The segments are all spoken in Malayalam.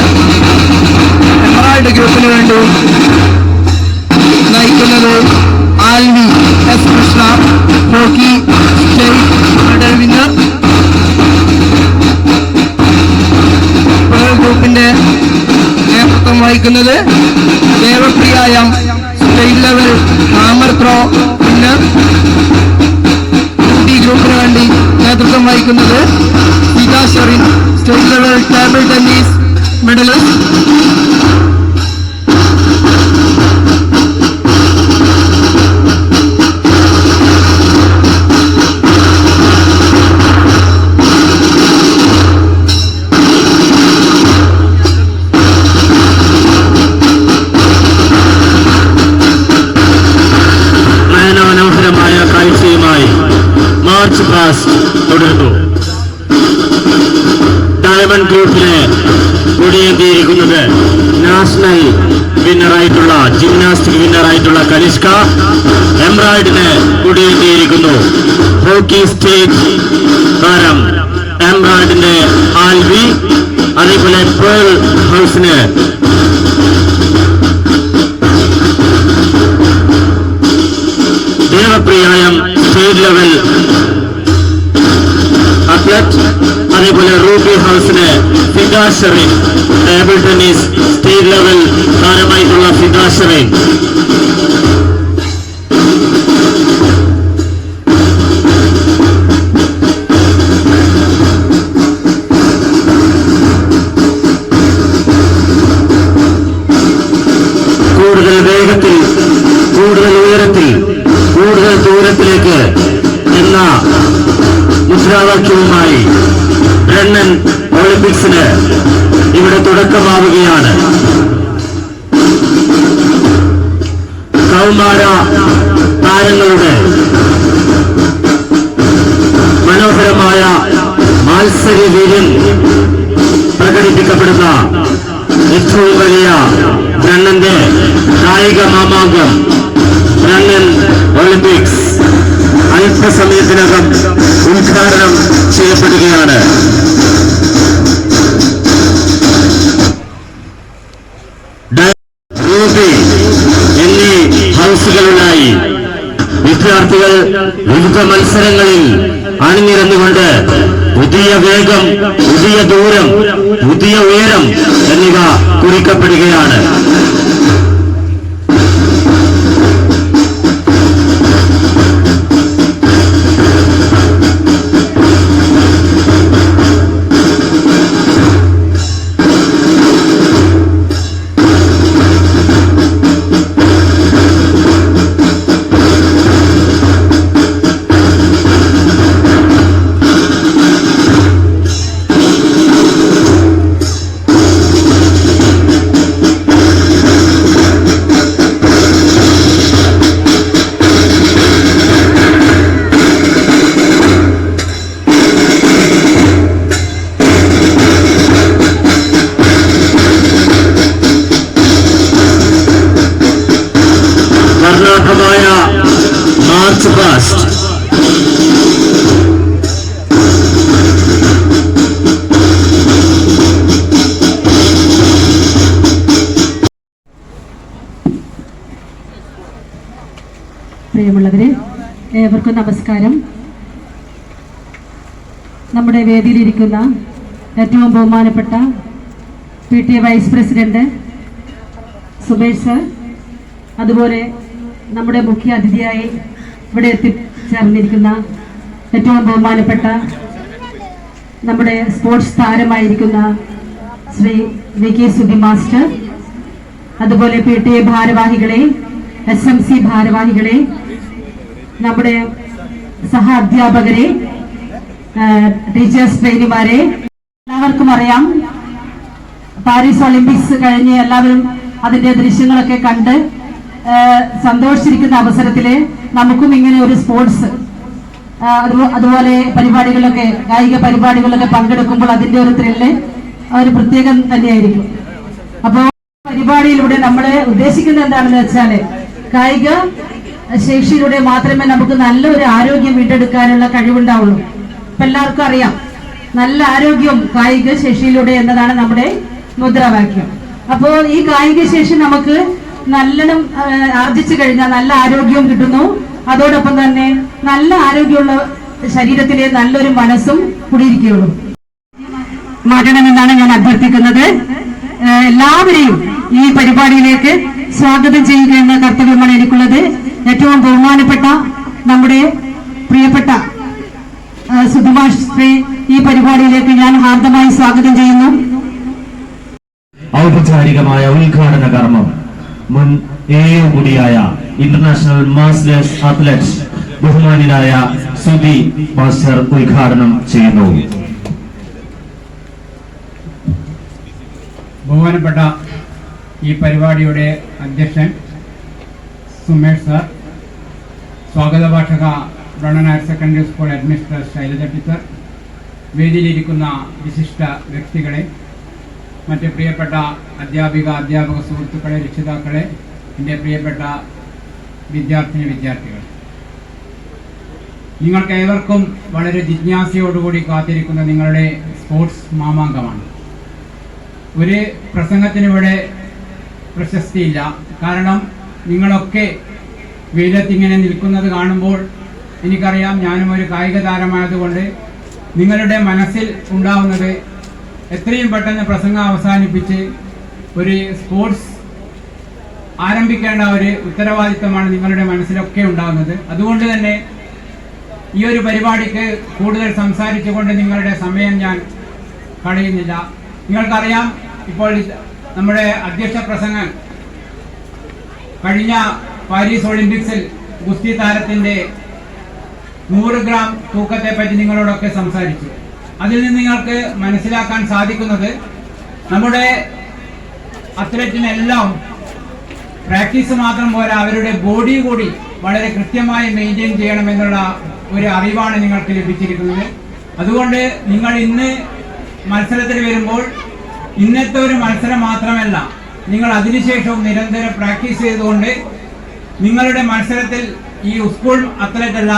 ഗ്രൂപ്പാണ്. എമറാൾഡ് ഗ്രൂപ്പിന് വേണ്ടി നയിക്കുന്നത് Alvi S Krishna, hockey state medal winner. ഗ്രൂപ്പിന്റെ നേതൃത്വം വഹിക്കുന്നത് ദേവപ്രിയായം, state level hammer throw winner. ഗ്രൂപ്പിന് വേണ്ടി നേതൃത്വം വഹിക്കുന്നത് Seetha Sherin, state level table tennis medallist. മനോഹരമായ കാഴ്ചയുമായി മാർച്ച് പാസ്റ്റ് തുടർന്നു. ഡയമണ്ട് ഗ്രൂപ്പിനെ കൊടിയേറ്റിയിരിക്കുന്നത് നാഷണൽ വിന്നറായിട്ടുള്ള ജിംനാസ്റ്റിക് വിന്നറായിട്ടുള്ള കനിഷ്ക. എംബ്രോയിഡിനെ കൊടിയേറ്റിയിരിക്കുന്നു ഹോക്കി സ്റ്റേറ്റ് താരം എംബ്രോയിഡിന്റെ ആൽവി. അതേപോലെ പേൾ ഹൗസിന് ദേവപ്രിയായം സ്റ്റേറ്റ് ലെവൽ അത്ലറ്റ്. അതേപോലെ റൂബി ഹൗസിന് Fida Sherin, table tennis state level താരമായിട്ടുള്ള ഫിദാ ഷെറിൻ. കൂടുതൽ വേഗത്തിൽ, കൂടുതൽ ഉയരത്തിൽ, കൂടുതൽ ദൂരത്തിലേക്ക് എന്ന മുദ്രാവാക്യവുമായി ബ്രണ്ണൻ ഒളിമ്പിക്സിന് ഇവിടെ തുടക്കമാവുകയാണ്. കൗമാര താരങ്ങളുടെ മനോഹരമായ മത്സരവീര്യം പ്രകടിപ്പിക്കപ്പെടുന്ന ഏറ്റവും വലിയ ബ്രണ്ണന്റെ കായിക മാമാങ്കം ബ്രണ്ണൻ ഒളിമ്പിക്സ് അല്പസമയത്തിനകം ഉദ്ഘാടനം ചെയ്യപ്പെടുകയാണ്. റൂബി എന്നീ ഹൗസുകളിലായി വിദ്യാർത്ഥികൾ വിവിധ മത്സരങ്ങളിൽ അണിനിരന്നുകൊണ്ട് പുതിയ വേഗം, പുതിയ ദൂരം, പുതിയ ഉയരം എന്നിവ കുറിക്കപ്പെടുകയാണ്. മാർച്ച് പാസ്റ്റ് പ്രിയമുള്ളവരെ, ഏവർക്കും നമസ്കാരം. നമ്മുടെ വേദിയിലിരിക്കുന്ന ഏറ്റവും ബഹുമാനപ്പെട്ട PTA vice president Subesh sir, അതുപോലെ നമ്മുടെ മുഖ്യ അതിഥിയായി ഇവിടെ എത്തിച്ചേർന്നിരിക്കുന്ന ഏറ്റവും ബഹുമാനപ്പെട്ട നമ്മുടെ സ്പോർട്സ് താരമായിരിക്കുന്ന ശ്രീ VK സുബി മാസ്റ്റർ, അതുപോലെ PTA ഭാരവാഹികളെ, SMC ഭാരവാഹികളെ, നമ്മുടെ സഹ അധ്യാപകരെ, ടീച്ചേഴ്സ് ട്രെയിനിമാരെ, എല്ലാവർക്കും അറിയാം പാരീസ് ഒളിമ്പിക്സ് കഴിഞ്ഞ് എല്ലാവരും അതിന്റെ ദൃശ്യങ്ങളൊക്കെ കണ്ട് സന്തോഷിച്ചിരിക്കുന്ന അവസരത്തില് നമുക്കും ഇങ്ങനെ ഒരു സ്പോർട്സ് അതുപോലെ പരിപാടികളിലൊക്കെ, കായിക പരിപാടികളിലൊക്കെ പങ്കെടുക്കുമ്പോൾ അതിന്റെ ഒരു ത്രില്ല് ഒരു പ്രത്യേകം തന്നെയായിരിക്കും. അപ്പോൾ പരിപാടിയിലൂടെ നമ്മൾ ഉദ്ദേശിക്കുന്നത് എന്താണെന്ന് വെച്ചാല് കായിക ശേഷിയിലൂടെ മാത്രമേ നമുക്ക് നല്ലൊരു ആരോഗ്യം വീണ്ടെടുക്കാനുള്ള കഴിവുണ്ടാവുള്ളൂ. ഇപ്പൊ എല്ലാവർക്കും അറിയാം, നല്ല ആരോഗ്യം കായിക ശേഷിയിലൂടെ എന്നതാണ് നമ്മുടെ മുദ്രാവാക്യം. അപ്പോൾ ഈ കായിക ശേഷി നമുക്ക് നല്ലോണം ആർജിച്ചു കഴിഞ്ഞാൽ നല്ല ആരോഗ്യവും കിട്ടുന്നു. അതോടൊപ്പം തന്നെ നല്ല ആരോഗ്യമുള്ള ശരീരത്തിലെ നല്ലൊരു മനസ്സും കുടിയിരിക്കുകയുള്ളൂ. മാറ്റണമെന്നാണ് ഞാൻ അഭ്യർത്ഥിക്കുന്നത്. എല്ലാവരെയും ഈ പരിപാടിയിലേക്ക് സ്വാഗതം ചെയ്യുക എന്ന കർത്തവ്യമാണ് എനിക്കുള്ളത്. ഏറ്റവും ബഹുമാനപ്പെട്ട നമ്മുടെ പ്രിയപ്പെട്ട സുധുമാശ്രീ ഈ പരിപാടിയിലേക്ക് ഞാൻ ഹാർദമായി സ്വാഗതം ചെയ്യുന്നു. ഔപചാരികമായ ഉദ്ഘാടന കർമ്മം മുൻ AO കൂടിയായ ഇന്റർനാഷണൽ മാസ്റ്റേഴ്സ് അത്ലറ്റ് ബഹുമാനായ സുധി മാസ്റ്റർ ഉദ്ഘാടനം ചെയ്യുന്നു. ബഹുമാനപ്പെട്ട ഈ പരിപാടിയുടെ അധ്യക്ഷൻ സുമേഷ് സർ, സ്വാഗത ഭാഷക Brennen higher secondary school administrator Shailaja teacher, വേദിയിലിരിക്കുന്ന വിശിഷ്ട വ്യക്തികളെ, മറ്റ് പ്രിയപ്പെട്ട അധ്യാപക സുഹൃത്തുക്കളെ, രക്ഷിതാക്കളെ, എൻ്റെ പ്രിയപ്പെട്ട വിദ്യാർത്ഥികൾ, നിങ്ങൾക്ക് ഏവർക്കും വളരെ ജിജ്ഞാസയോടുകൂടി കാത്തിരിക്കുന്ന നിങ്ങളുടെ സ്പോർട്സ് മാമാങ്കമാണ്. ഒരു പ്രസംഗത്തിനിവിടെ പ്രശസ്തിയില്ല. കാരണം നിങ്ങളൊക്കെ വെയിലത്തിങ്ങനെ നിൽക്കുന്നത് കാണുമ്പോൾ എനിക്കറിയാം, ഞാനും ഒരു കായിക താരമായതുകൊണ്ട് നിങ്ങളുടെ മനസ്സിൽ ഉണ്ടാവുന്നത് എത്രയും പെട്ടെന്ന് പ്രസംഗം അവസാനിപ്പിച്ച് ഒരു സ്പോർട്സ് ആരംഭിക്കേണ്ട ഒരു ഉത്തരവാദിത്തമാണ് നിങ്ങളുടെ മനസ്സിലൊക്കെ ഉണ്ടാകുന്നത്. അതുകൊണ്ട് തന്നെ ഈ ഒരു പരിപാടിക്ക് കൂടുതൽ സംസാരിച്ചുകൊണ്ട് നിങ്ങളുടെ സമയം ഞാൻ കളയുന്നില്ല. നിങ്ങൾക്കറിയാം, ഇപ്പോൾ നമ്മുടെ അധ്യക്ഷ പ്രസംഗം കഴിഞ്ഞ പാരീസ് ഒളിമ്പിക്സിൽ ഗുസ്തി താരത്തിന്റെ 100 ഗ്രാം തൂക്കത്തെ പറ്റി നിങ്ങളോടൊക്കെ സംസാരിച്ചു. അതിൽ നിന്ന് നിങ്ങൾക്ക് മനസ്സിലാക്കാൻ സാധിക്കുന്നത് നമ്മുടെ അത്ലറ്റിനെല്ലാം പ്രാക്ടീസ് മാത്രം പോരാ, അവരുടെ ബോഡി കൂടി വളരെ കൃത്യമായി മെയിൻറ്റെയിൻ ചെയ്യണമെന്നുള്ള ഒരു അറിവാണ് നിങ്ങൾക്ക് ലഭിച്ചിരിക്കുന്നത്. അതുകൊണ്ട് നിങ്ങൾ ഇന്ന് മത്സരത്തിൽ വരുമ്പോൾ ഇന്നത്തെ ഒരു മത്സരം മാത്രമല്ല, നിങ്ങൾ അതിനുശേഷവും നിരന്തരം പ്രാക്ടീസ് ചെയ്തുകൊണ്ട് നിങ്ങളുടെ മത്സരത്തിൽ ഈ സ്കൂൾ അത്ലറ്റ് അല്ല,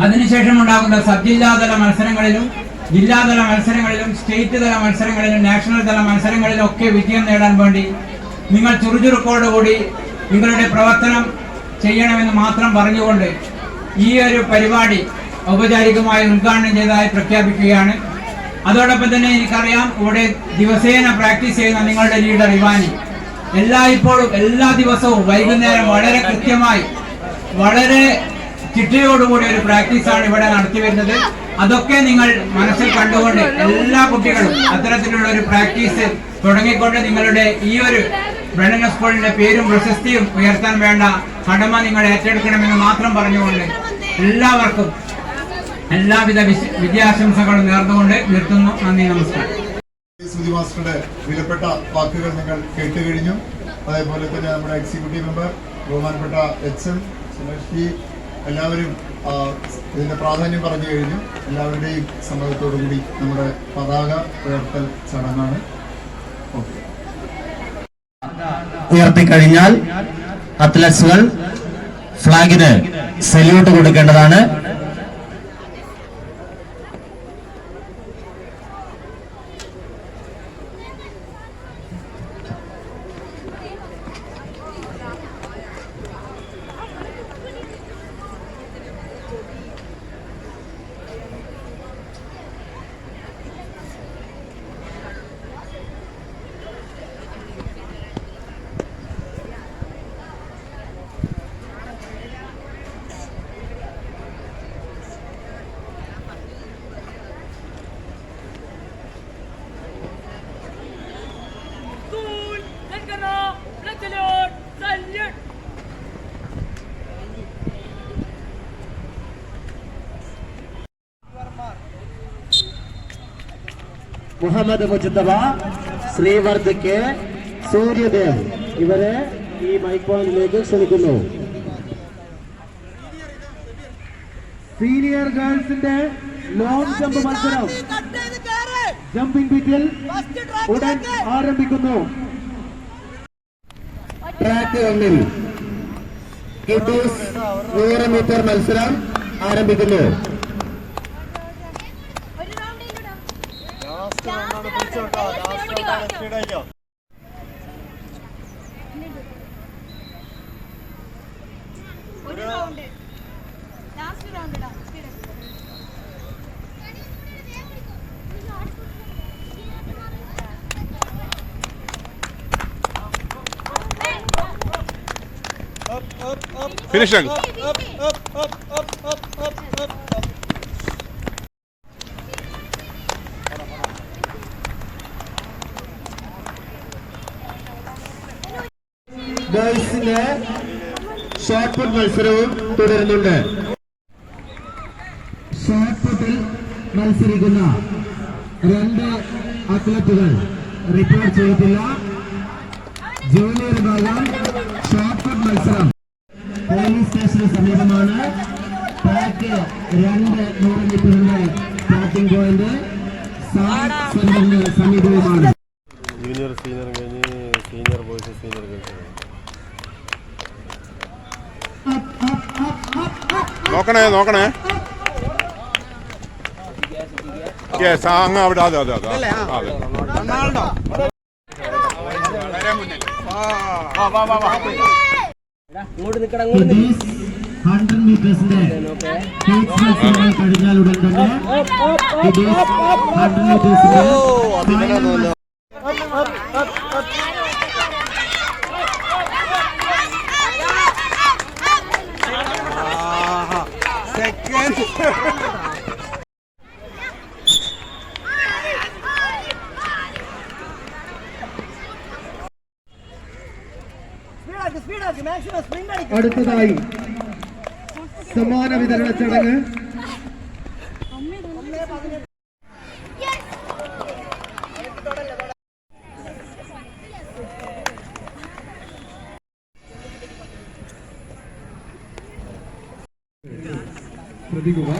അതിനുശേഷം ഉണ്ടാകുന്ന സബ് ജില്ലാതല മത്സരങ്ങളിലും ജില്ലാതല മത്സരങ്ങളിലും സ്റ്റേറ്റ് തല മത്സരങ്ങളിലും നാഷണൽ തല മത്സരങ്ങളിലും ഒക്കെ വിജയം നേടാൻ വേണ്ടി നിങ്ങൾ ചുറുചുറുക്കോടുകൂടി നിങ്ങളുടെ പ്രവർത്തനം ചെയ്യണമെന്ന് മാത്രം പറഞ്ഞുകൊണ്ട് ഈ ഒരു പരിപാടി ഔപചാരികമായി ഉദ്ഘാടനം ചെയ്തതായി പ്രഖ്യാപിക്കുകയാണ്. അതോടൊപ്പം തന്നെ എനിക്കറിയാം, ഇവിടെ ദിവസേന പ്രാക്ടീസ് ചെയ്യുന്ന നിങ്ങളുടെ ലീഡർ ഇവാനി എല്ലാ ദിവസവും വൈകുന്നേരം വളരെ കൃത്യമായി വളരെ ചിട്ടയോടുകൂടി ഒരു പ്രാക്ടീസാണ് ഇവിടെ നടത്തി വരുന്നത്. അതൊക്കെ നിങ്ങൾ മനസ്സിൽ കണ്ടുകൊണ്ട് എല്ലാ കുട്ടികളും അത്തരത്തിലുള്ള ഒരു പ്രാക്ടീസ് തുടങ്ങിക്കൊണ്ട് നിങ്ങളുടെ ഈ ഒരു ബ്രണ്ണൻ സ്കൂളിന്റെ പേരും പ്രശസ്തിയും ഉയർത്താൻ വേണ്ട കടമ നിങ്ങൾ ഏറ്റെടുക്കണമെന്ന് മാത്രം പറഞ്ഞുകൊണ്ട് എല്ലാവർക്കും എല്ലാവിധ വിജയാശംസകളും നേർന്നുകൊണ്ട് നിർത്തുന്നു. നന്ദി, നമസ്കാരം. സുധി മാസ്റ്ററുടെ വിലപ്പെട്ട വാക്കുകൾ നിങ്ങൾ കേട്ട് കഴിഞ്ഞു. അതേപോലെ തന്നെ നമ്മുടെ എക്സിക്യൂട്ടീവ് മെമ്പർ ബഹുമാനപ്പെട്ട HM സുമേഷ്, എല്ലാവരും ഇതിന്റെ പ്രാധാന്യം പറഞ്ഞു കഴിഞ്ഞു. എല്ലാവരുടെയും സമ്മതത്തോടുകൂടി നമ്മുടെ പതാക ഉയർത്തൽ ചടങ്ങാണ്. ഉയർത്തിക്കഴിഞ്ഞാൽ അത്ലറ്റ്സുകൾ ഫ്ലാഗിന് സല്യൂട്ട് കൊടുക്കേണ്ടതാണ്. മുഹമ്മദ് മുജത്തബ, ശ്രീവർദ്ധ കെ, സൂര്യദേവ് ഇവരെ ഈ മൈക്ക് പോയിന്റിലേക്ക് ക്ഷണിക്കുന്നു. സീനിയർ ഗേൾസിന്റെ ലോങ് ജമ്പ് മത്സരം ജമ്പിംഗ് ബീറ്റിൽ ഉടൻ ആരംഭിക്കുന്നു. ട്രാക്ക് 1-ൽ കിഡ്സ് 100 മീറ്റർ മത്സരം ആരംഭിക്കുന്നു. Finishing. ബോയ്സിന്റെ ഷോട്ട് പുട്ട് മത്സരവും തുടരുന്നുണ്ട്. ഷോട്ട് പുട്ടിൽ മത്സരിക്കുന്ന 2 അത്ലറ്റുകൾ റിപ്പോർട്ട് ചെയ്തിട്ടില്ല. ജൂനിയർ വിഭാഗം ഷോട്ട് പുട്ട് മത്സരം പോലീസ് സ്റ്റേഷന് സമീപമാണ്. ട്രാക്ക് 2 100 മീറ്ററിന്റെ സ്റ്റാർട്ടിംഗ് പോയിന്റ് സെന്ററിന് സമീപവുമാണ്. ജൂനിയർ സീനിയർ കഴിഞ്ഞ് സീനിയർ ബോയ്സ് സീനിയർ ഗേൾസ് നോക്കണേ യെസ് അങ്ങ് അവിടെ അതെ 100 മീറ്റേഴ്സിന്റെ മത്സരങ്ങൾ കഴിഞ്ഞാൽ ഉടൻ തന്നെ 100 മീറ്റേഴ്സിന്റെ അടുത്തതായി സമ്മാന വിതരണ ചടങ്ങ്. ശ്രദ്ധിക്കുക.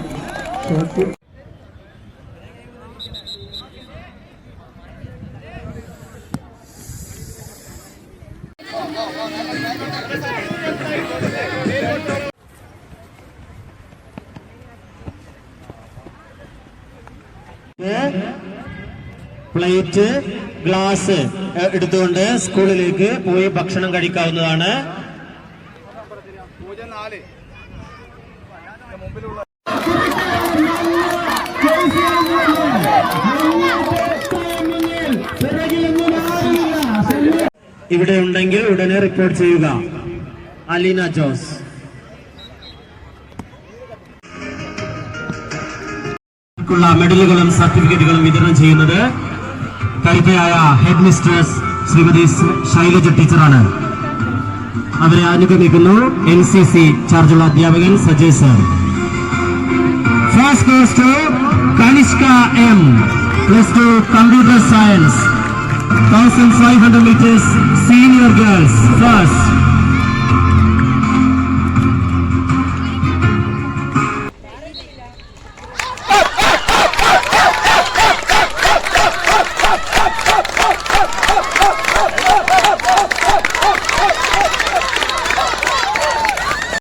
പ്ലേറ്റ് ഗ്ലാസ് എടുത്തുകൊണ്ട് സ്കൂളിലേക്ക് പോയി ഭക്ഷണം കഴിക്കാവുന്നതാണ്. ഇവിടെ ഉണ്ടെങ്കിൽ ഉടനെ റിപ്പോർട്ട് ചെയ്യുക. അലീന ജോസ്. മെഡലുകളും സർട്ടിഫിക്കറ്റുകളും വിതരണം ചെയ്യുന്നത് കൈത്തയായ ഹെഡ് മിസ്ട്രസ് ശ്രീമതി ശൈലജ ടീച്ചറാണ്. അവരെ അനുഗമിക്കുന്നു NCC ചാർജുള്ള അധ്യാപകൻ Sajay sir. First goes to Kanishka M, +2 computer science, 1500 meters senior girls. First